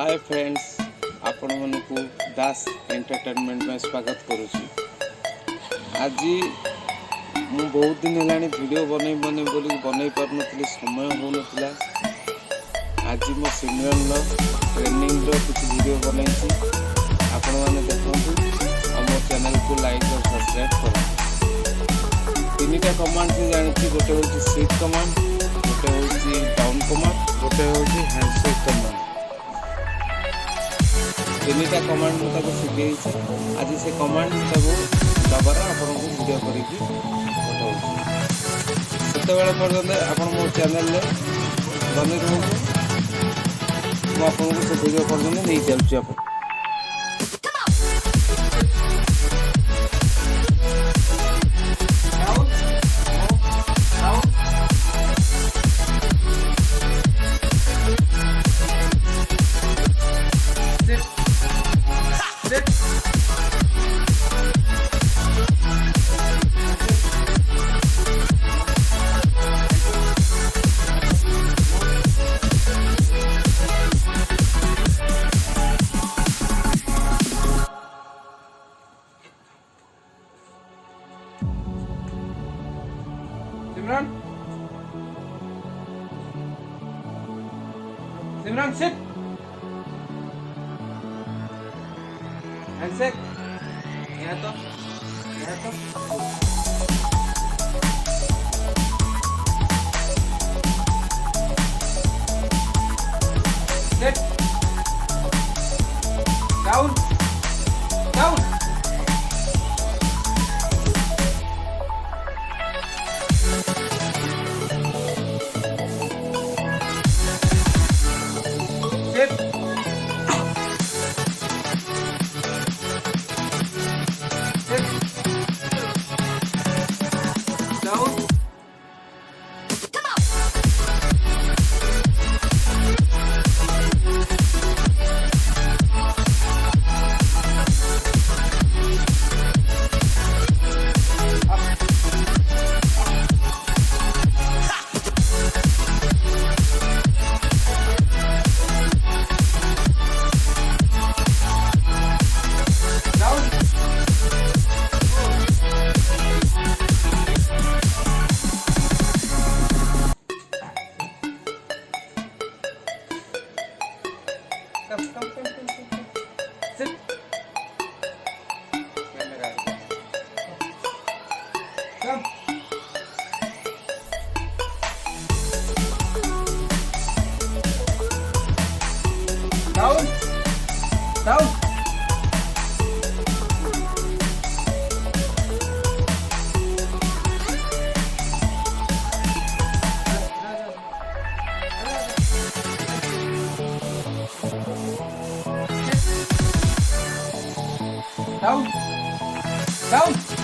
Hi friends, आपण मन को दास एंटरटेनमेंट में स्वागत करुच्ची। आज मु बहुत दिन है वीडियो बने बोली बन पार नी, समय हो ना। आज मो सिमरन ट्रेनिंग कुछ वीडियो बनई आपण मैंने देखु और मो चैनल को लाइक और सब्सक्राइब कर। तीन टा कमांड से जानी, गोटे हूँ सीट कमांड, गोटे हूँ डाउन कमांड, गोटे हूँ हैंडशेक कमांड। तीन टा कमांड मुझे शिखे। आज से कमांड दबार आपको वीडियो करके पठाऊँ। से पर्यटन आप मो चैनल बनी रुहतु, मुझे से वीडियो पर्यटन नहीं चलुची। आप Simran, Simran, sit. Handshake. यहाँ तो sit. Down. Sit. Sit. Down. Come. Sit. Come. Down. Down.